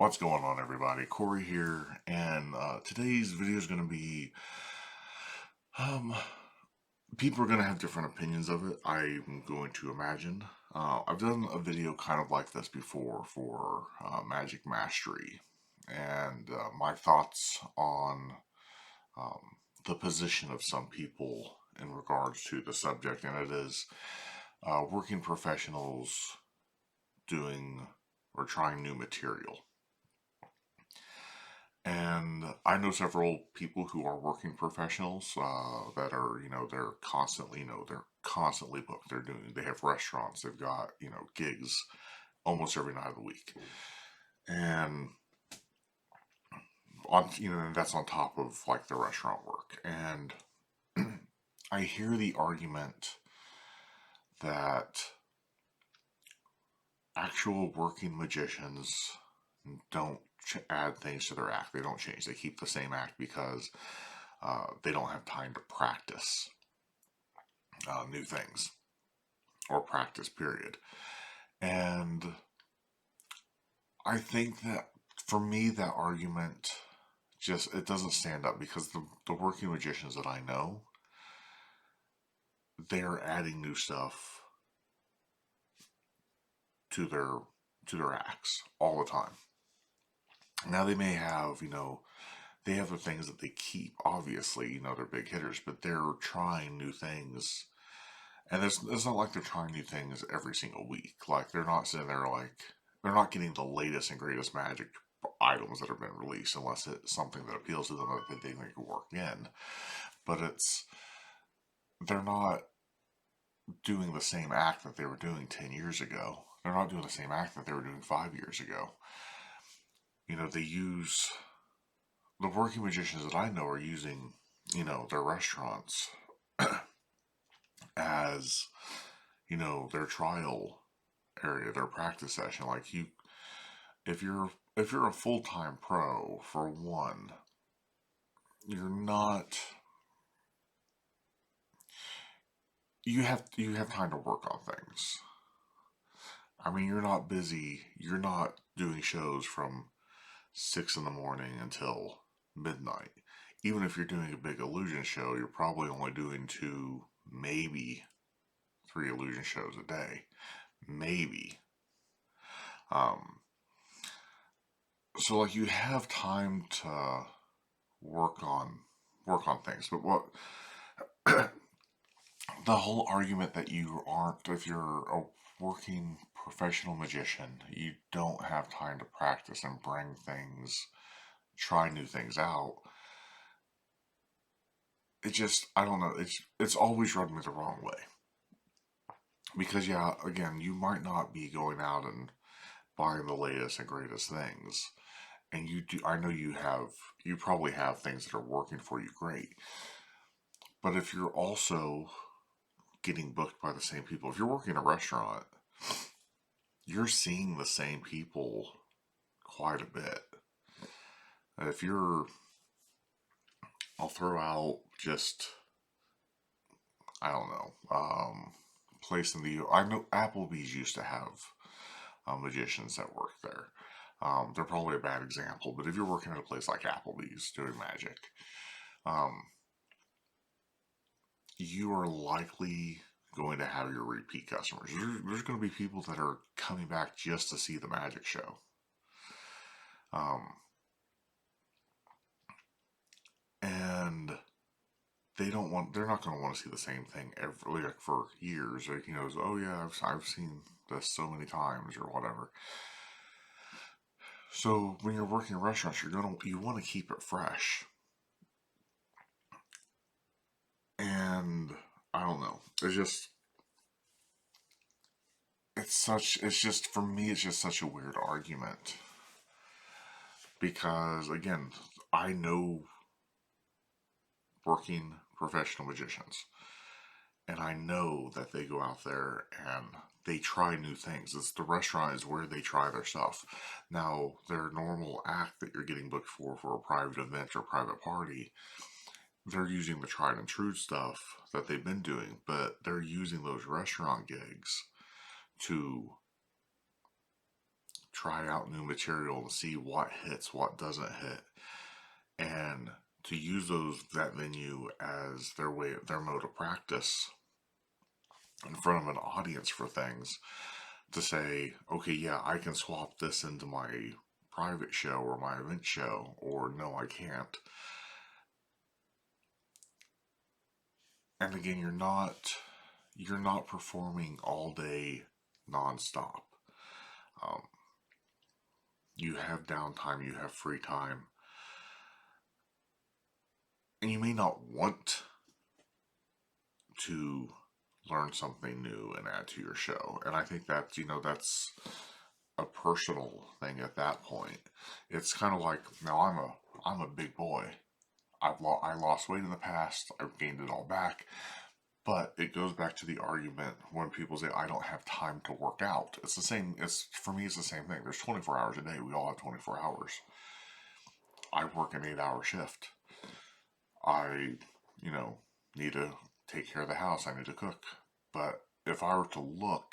What's going on, everybody? Corey here, and today's video is going to be um, people are going to have different opinions of it. I'm going to imagine. I've done a video kind of like this before for Magic Mastery, and my thoughts on um, the position of some people in regards to the subject, and it is working professionals doing or trying new material. And I know several people who are working professionals that are, they're constantly booked. They have restaurants, they've got, gigs almost every night of the week. And and that's on top of like the restaurant work. And I hear the argument that actual working magicians don't add things to their act. They don't change. They keep the same act because they don't have time to practice new things or practice, period. And I think that for me, that argument just it doesn't stand up because the working magicians that I know, they're adding new stuff to their acts all the time. Now they may have, they have the things that they keep. Obviously, they're big hitters, but they're trying new things. And it's not like they're trying new things every single week. Like they're not sitting there like they're not getting the latest and greatest magic items that have been released unless it's something that appeals to them that they think they can work in. But they're not doing the same act that they were doing 10 years ago. They're not doing the same act that they were doing 5 years ago. They use the working magicians that I know are using, their restaurants as, their trial area, their practice session. Like if you're a full-time pro, for one, you're not you have time to work on things. I mean, you're not busy. You're not doing shows from 6 in the morning until midnight. Even if you're doing a big illusion show, you're probably only doing two, maybe three illusion shows a day. Maybe. Um, so like you have time to work on things. But what the whole argument that you aren't, if you're a working professional magician, you don't have time to practice and bring things, try new things out. It just, I don't know, it's always rubbed me the wrong way. Because yeah, again, you might not be going out and buying the latest and greatest things. And you do, I know you probably have things that are working for you great. But if you're also getting booked by the same people, if you're working a restaurant, you're seeing the same people quite a bit. If you're, I'll throw out just, I don't know, place in the, I know Applebee's used to have magicians that work there. They're probably a bad example, but if you're working at a place like Applebee's doing magic, um, you are likely going to have your repeat customers. There's going to be people that are coming back just to see the magic show. And they're not going to want to see the same thing every, like for years. Like, oh yeah, I've seen this so many times or whatever. So when you're working in restaurants, you want to keep it fresh. And I don't know. It's just for me it's just such a weird argument. Because again, I know working professional magicians. And I know that they go out there and they try new things. The restaurant is where they try their stuff. Now, their normal act that you're getting booked for a private event or private party, they're using the tried and true stuff that they've been doing, but they're using those restaurant gigs to try out new material to see what hits, what doesn't hit, and to use that venue as their mode of practice in front of an audience for things, to say, okay, yeah, I can swap this into my private show or my event show, or no, I can't. And again, you're not performing all day nonstop. Um, you have downtime, you have free time, and you may not want to learn something new and add to your show. And I think that, that's a personal thing at that point. It's kind of like, now I'm a big boy. I lost weight in the past. I've gained it all back. But it goes back to the argument when people say, I don't have time to work out. It's the same. For me, it's the same thing. There's 24 hours a day. We all have 24 hours. I work an 8-hour shift. I, need to take care of the house. I need to cook. But if I were to look,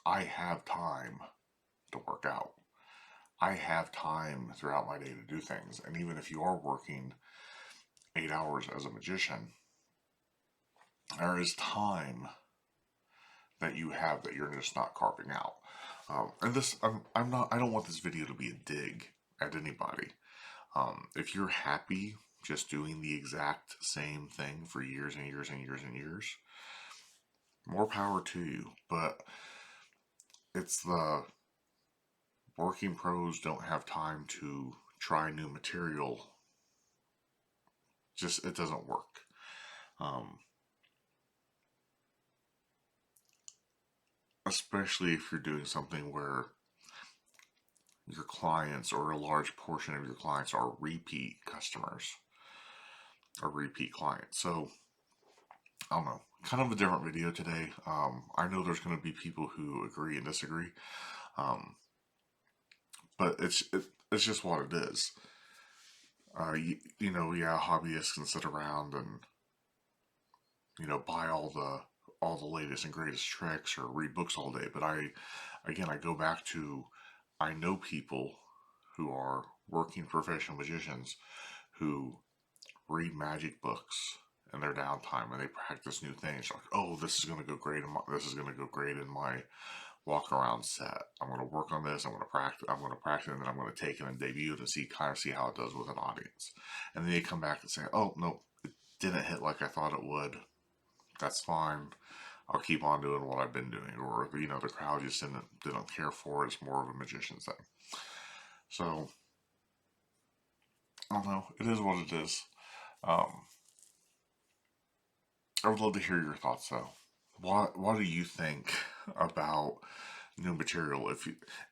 I have time to work out. I have time throughout my day to do things. And even if you are working 8 hours as a magician, there is time that you have that you're just not carving out. And this, I'm not. I don't want this video to be a dig at anybody. If you're happy just doing the exact same thing for years and years and years and years, more power to you. But it's the working pros don't have time to try new material. Just, it doesn't work. Especially if you're doing something where your clients, or a large portion of your clients, are repeat customers or repeat clients. So I don't know, kind of a different video today. I know there's going to be people who agree and disagree, but it's just what it is. Yeah, hobbyists can sit around and buy all the latest and greatest tricks or read books all day. But I go back to, I know people who are working professional magicians who read magic books in their downtime, and they practice new things. Like, oh, this is going to go great. This is going to go great in my walk around set. I'm going to work on this. I'm going to practice, and then I'm going to take it and debut it and see how it does with an audience. And then they come back and say, oh no, it didn't hit like I thought it would. That's fine. I'll keep on doing what I've been doing. Or, the crowd just didn't care for it. It's more of a magician's thing. So, I don't know. It is what it is. I would love to hear your thoughts, though. What do you think about new material?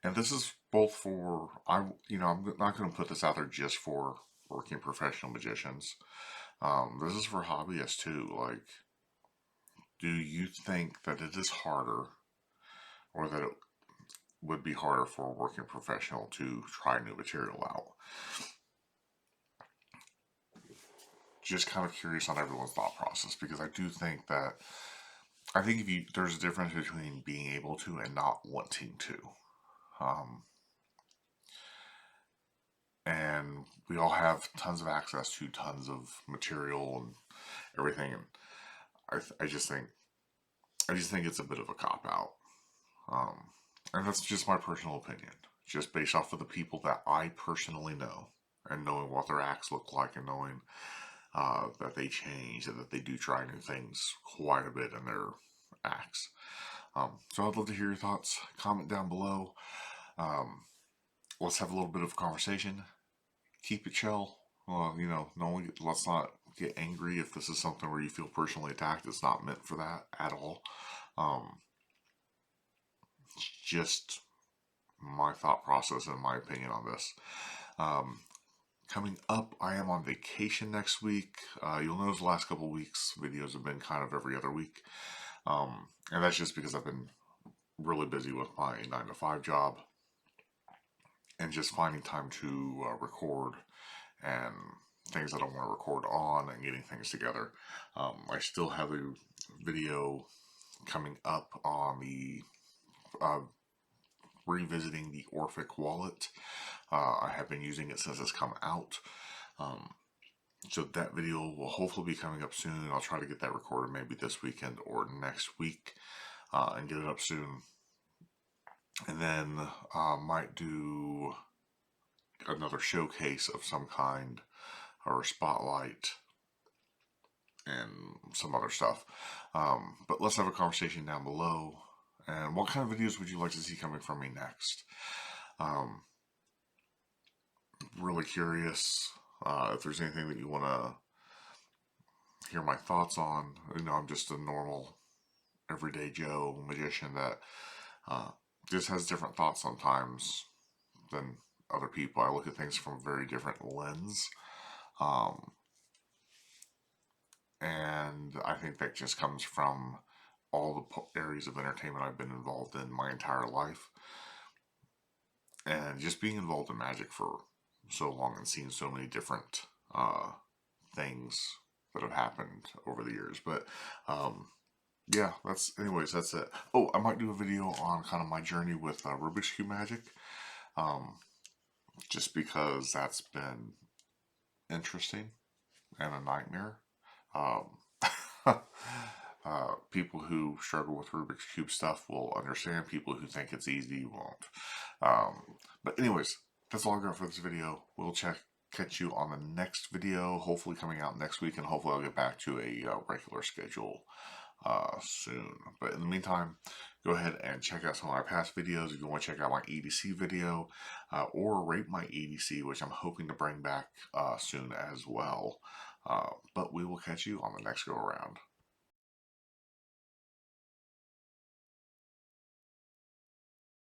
And this is both for, I'm not going to put this out there just for working professional magicians. This is for hobbyists too. Like, do you think that it is harder, or that it would be harder for a working professional to try new material out? Just kind of curious on everyone's thought process, because I do think that, there's a difference between being able to and not wanting to. And we all have tons of access to tons of material and everything. And I just think it's a bit of a cop out. And that's just my personal opinion, just based off of the people that I personally know, and knowing what their acts look like, and knowing that they change and that they do try new things quite a bit in their acts. So I'd love to hear your thoughts. Comment down below. Let's have a little bit of a conversation. Keep it chill. Let's not get angry if this is something where you feel personally attacked. It's not meant for that at all. Just my thought process and my opinion on this. Coming up, I am on vacation next week. You'll notice the last couple weeks videos have been kind of every other week. And that's just because I've been really busy with my 9-to-5 job, and just finding time to record and things that I want to record on, and getting things together. I still have a video coming up on the revisiting the Orphic wallet. I have been using it since it's come out. So that video will hopefully be coming up soon. I'll try to get that recorded maybe this weekend or next week and get it up soon. And then might do another showcase of some kind or a spotlight and some other stuff. But let's have a conversation down below. And what kind of videos would you like to see coming from me next? Really curious if there's anything that you want to hear my thoughts on. I'm just a normal, everyday Joe magician that just has different thoughts sometimes than other people. I look at things from a very different lens. And I think that just comes from all the areas of entertainment I've been involved in my entire life. And just being involved in magic for so long and seeing so many different things that have happened over the years. But yeah, that's it. Oh, I might do a video on kind of my journey with Rubik's Cube magic. Just because that's been interesting and a nightmare. People who struggle with Rubik's Cube stuff will understand. People who think it's easy won't. But anyways, that's all I got for this video. We'll catch you on the next video, hopefully coming out next week, and hopefully I'll get back to a regular schedule soon. But in the meantime, go ahead and check out some of my past videos if you want to check out my EDC video or rate my EDC, which I'm hoping to bring back soon as well. But we will catch you on the next go around.